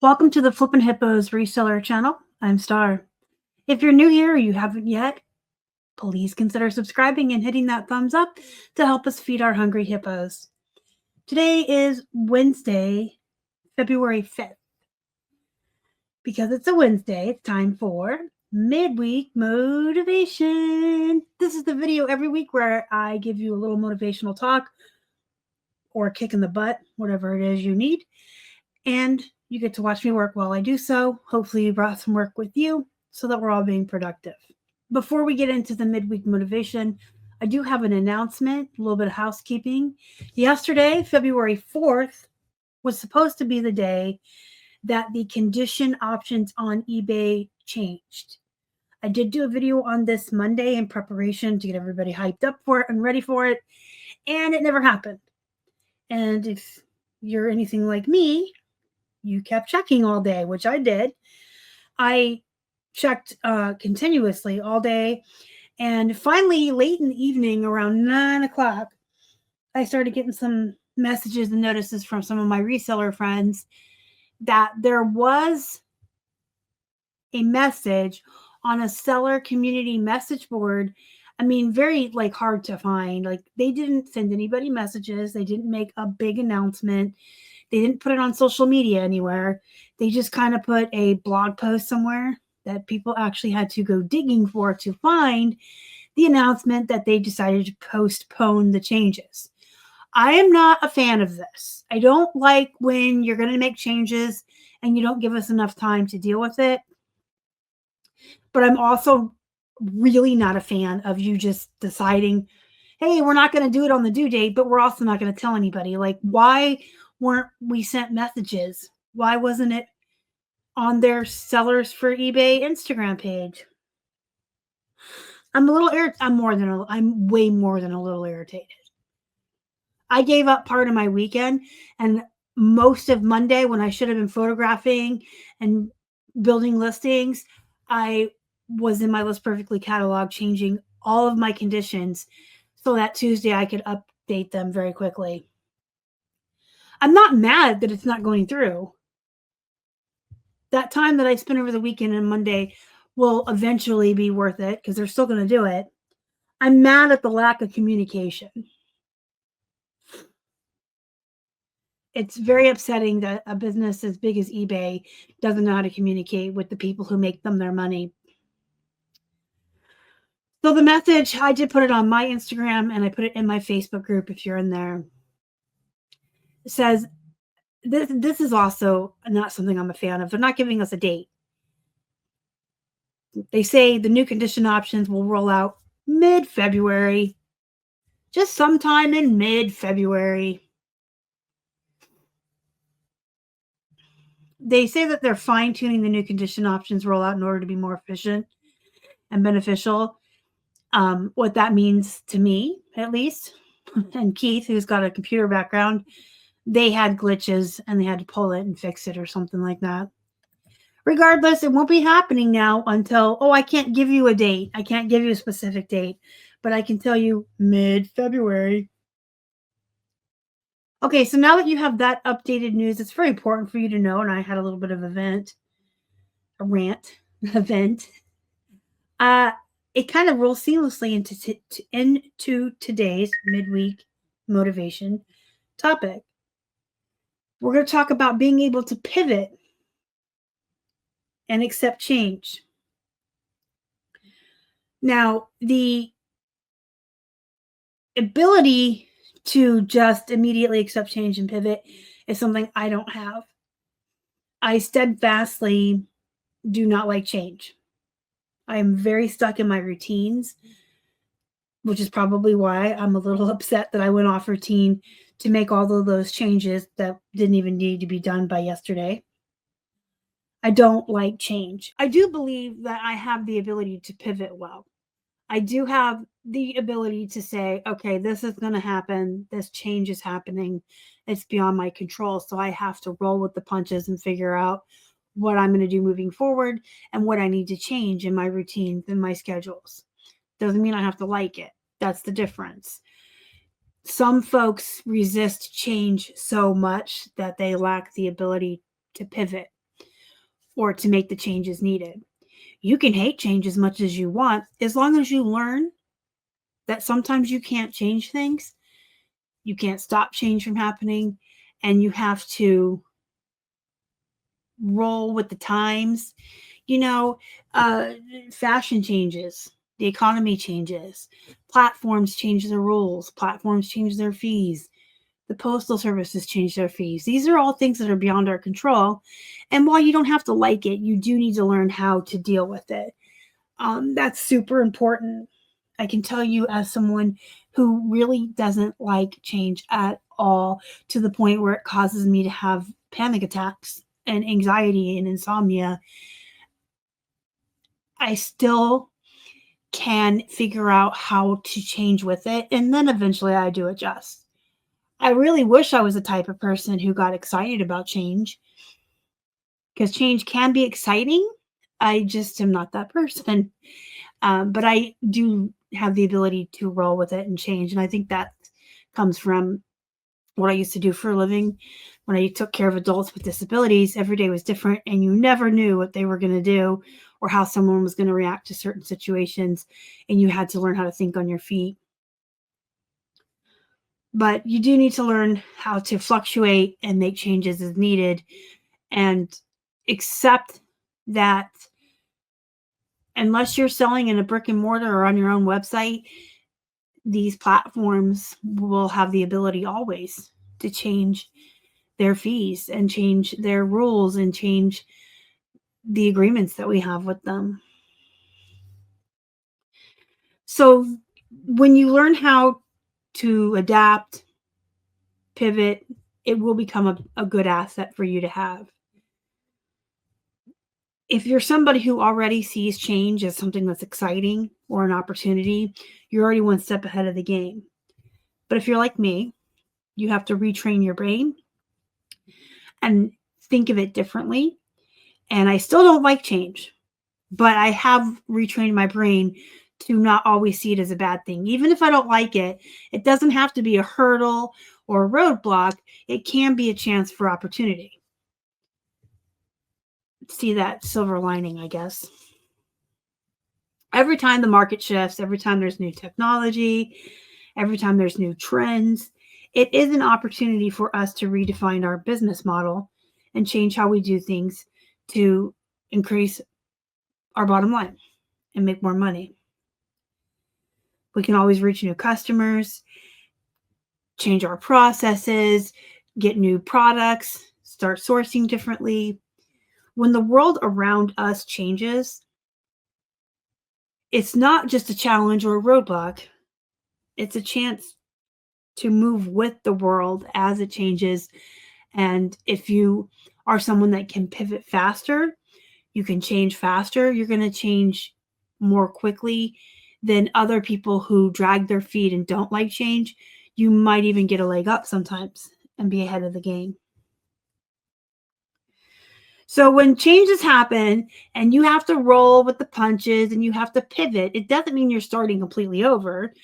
Welcome to the Flippin' Hippos Reseller channel. I'm Star. If you're new here or you haven't yet, please consider subscribing and hitting that thumbs up to help us feed our hungry hippos. Today is Wednesday, February 5th. Because it's a Wednesday, it's time for Midweek Motivation. This is the video every week where I give you a little motivational talk or a kick in the butt, whatever it is you need. And you get to watch me work while I do so. Hopefully you brought some work with you so that we're all being productive. Before we get into the midweek motivation, I do have an announcement, a little bit of housekeeping. Yesterday, February 4th, was supposed to be the day that the condition options on eBay changed. I did do a video on this Monday in preparation to get everybody hyped up for it and ready for it, and it never happened. And if you're anything like me, you kept checking all day, which I did. I checked continuously all day. And finally, late in the evening, around 9 o'clock, I started getting some messages and notices from some of my reseller friends that there was a message on a seller community message board. I mean, very hard to find. They didn't send anybody messages. They didn't make a big announcement. They didn't put it on social media anywhere. They just kind of put a blog post somewhere that people actually had to go digging for to find the announcement that they decided to postpone the changes. I am not a fan of this. I don't like when you're going to make changes and you don't give us enough time to deal with it. But I'm also really not a fan of you just deciding, hey, we're not going to do it on the due date, but we're also not going to tell anybody. Why weren't we sent messages? Why wasn't it on their Sellers for eBay Instagram page? I'm a little irritated. I'm way more than a little irritated. I gave up part of my weekend and most of Monday when I should have been photographing and building listings. I was in my List Perfectly catalog changing all of my conditions so that Tuesday I could update them very quickly. I'm not mad that it's not going through. That time that I spent over the weekend and Monday will eventually be worth it because they're still going to do it. I'm mad at the lack of communication. It's very upsetting that a business as big as eBay doesn't know how to communicate with the people who make them their money. So the message, I did put it on my Instagram and I put it in my Facebook group if you're in there. It says, this is also not something I'm a fan of. They're not giving us a date. They say the new condition options will roll out mid-February, just sometime in mid-February. They say that they're fine-tuning the new condition options rollout in order to be more efficient and beneficial. What that means to me, at least, and Keith, who's got a computer background, they had glitches and they had to pull it and fix it or something like that. Regardless, it won't be happening now until, I can't give you a date. I can't give you a specific date, but I can tell you mid-February. Okay, so now that you have that updated news, it's very important for you to know, and I had a little bit of a rant. It kind of rolls seamlessly into today's midweek motivation topic. We're going to talk about being able to pivot and accept change. Now, the ability to just immediately accept change and pivot is something I don't have. I steadfastly do not like change. I am very stuck in my routines, which is probably why I'm a little upset that I went off routine to make all of those changes that didn't even need to be done by yesterday. I don't like change. I do believe that I have the ability to pivot well. I do have the ability to say, okay, this is going to happen. This change is happening. It's beyond my control. So I have to roll with the punches and figure out what I'm going to do moving forward and what I need to change in my routines and my schedules. Doesn't mean I have to like it. That's the difference. Some folks resist change so much that they lack the ability to pivot. or to make the changes needed. You can hate change as much as you want, as long as you learn that sometimes you can't change things. You can't stop change from happening, and you have to roll with the times. You know, fashion changes, the economy changes, platforms change their rules, platforms change their fees, the postal services change their fees. These are all things that are beyond our control. And while you don't have to like it, you do need to learn how to deal with it. That's super important. I can tell you, as someone who really doesn't like change at all, to the point where it causes me to have panic attacks and anxiety and insomnia, I still can figure out how to change with it. And then eventually I do adjust. I really wish I was the type of person who got excited about change, because change can be exciting. I just am not that person. But I do have the ability to roll with it and change. And I think that comes from what I used to do for a living. When I took care of adults with disabilities, every day was different, and you never knew what they were going to do or how someone was going to react to certain situations. And you had to learn how to think on your feet. But you do need to learn how to fluctuate and make changes as needed, and accept that unless you're selling in a brick and mortar or on your own website, these platforms will have the ability always to change their fees and change their rules and change the agreements that we have with them. So when you learn how to adapt, pivot, it will become a good asset for you to have. If you're somebody who already sees change as something that's exciting or an opportunity, you're already one step ahead of the game. But if you're like me, you have to retrain your brain and think of it differently. And I still don't like change, but I have retrained my brain to not always see it as a bad thing. Even if I don't like it, it doesn't have to be a hurdle or a roadblock. It can be a chance for opportunity. See that silver lining, I guess. Every time the market shifts, every time there's new technology, every time there's new trends, it is an opportunity for us to redefine our business model and change how we do things to increase our bottom line and make more money. We can always reach new customers, change our processes, get new products, start sourcing differently. When the world around us changes, it's not just a challenge or a roadblock. It's a chance to move with the world as it changes. And if you are someone that can pivot faster, you can change faster, you're going to change more quickly than other people who drag their feet and don't like change. You might even get a leg up sometimes and be ahead of the game. So when changes happen and you have to roll with the punches and you have to pivot, it doesn't mean you're starting completely over.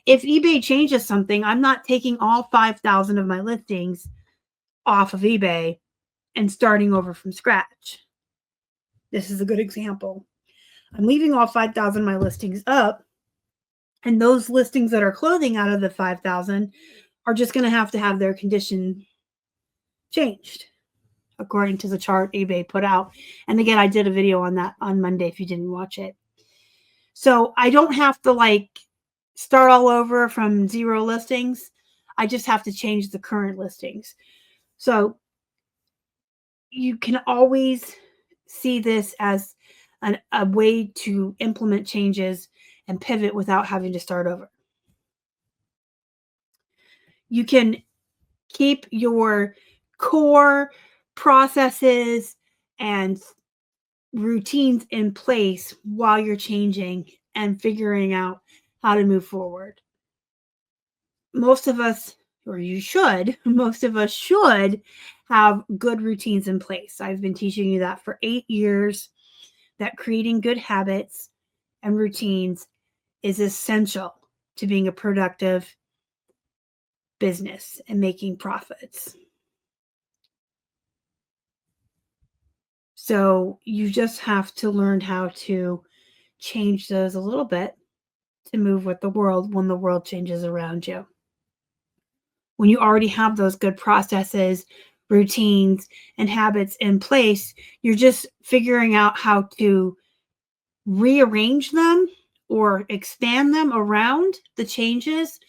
If eBay changes something, I'm not taking all 5,000 of my listings off of eBay and starting over from scratch. This is a good example. I'm leaving all 5,000 of my listings up, and those listings that are closing out of the 5,000 are just going to have their condition changed according to the chart eBay put out. And again, I did a video on that on Monday if you didn't watch it. So I don't have to start all over from 0 listings. I just have to change the current listings. So you can always see this as a way to implement changes and pivot without having to start over. You can keep your core processes and routines in place while you're changing and figuring out how to move forward. Most of us, or most of us should have good routines in place. I've been teaching you that for 8 years, that creating good habits and routines is essential to being a productive business and making profits. So you just have to learn how to change those a little bit to move with the world when the world changes around you. When you already have those good processes, routines, and habits in place, you're just figuring out how to rearrange them or expand them around the changes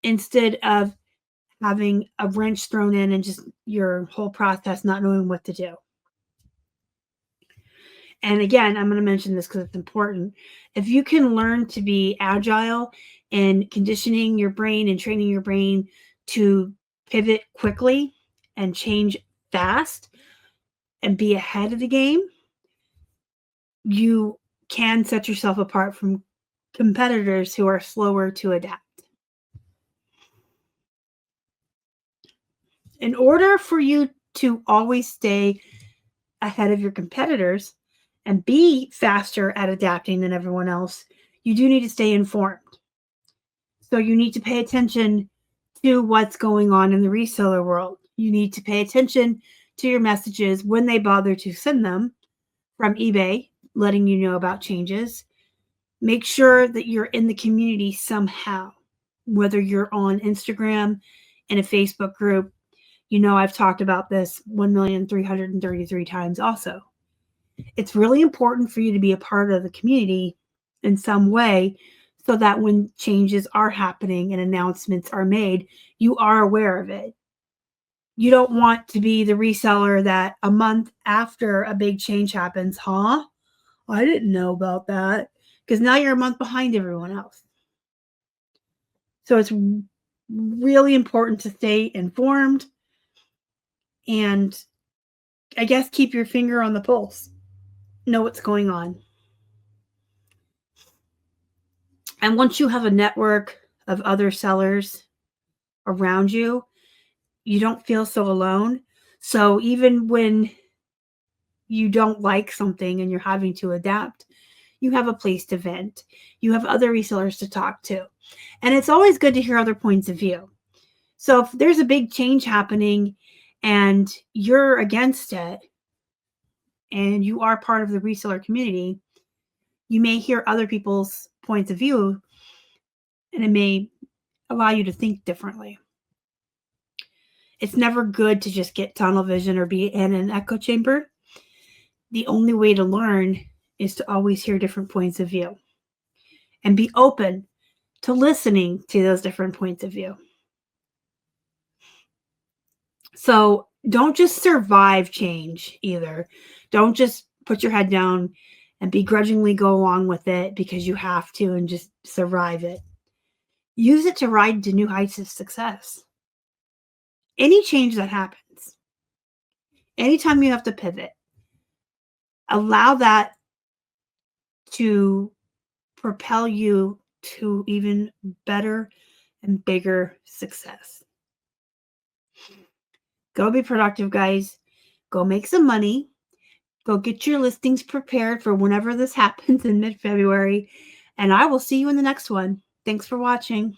instead of having a wrench thrown in and just your whole process not knowing what to do. And again, I'm going to mention this because it's important. If you can learn to be agile and conditioning your brain and training your brain to pivot quickly and change fast and be ahead of the game, you can set yourself apart from competitors who are slower to adapt. In order for you to always stay ahead of your competitors and be faster at adapting than everyone else, you do need to stay informed. So you need to pay attention to what's going on in the reseller world. You need to pay attention to your messages when they bother to send them from eBay, letting you know about changes. Make sure that you're in the community somehow, whether you're on Instagram, in a Facebook group. You know, I've talked about this 1,333 times also. It's really important for you to be a part of the community in some way so that when changes are happening and announcements are made, you are aware of it. You don't want to be the reseller that a month after a big change happens, huh? I didn't know about that. Because now you're a month behind everyone else. So it's really important to stay informed and I guess keep your finger on the pulse. Know what's going on. And once you have a network of other sellers around you, you don't feel so alone. So even when you don't like something and you're having to adapt, you have a place to vent. You have other resellers to talk to. And it's always good to hear other points of view. So if there's a big change happening and you're against it and you are part of the reseller community, you may hear other people's points of view and it may allow you to think differently. It's never good to just get tunnel vision or be in an echo chamber. The only way to learn is to always hear different points of view and be open to listening to those different points of view. So don't just survive change either. Don't just put your head down and begrudgingly go along with it because you have to and just survive it. Use it to ride to new heights of success. Any change that happens, anytime you have to pivot, allow that to propel you to even better and bigger success. Go be productive, guys. Go make some money. Go get your listings prepared for whenever this happens in mid-February. And I will see you in the next one. Thanks for watching.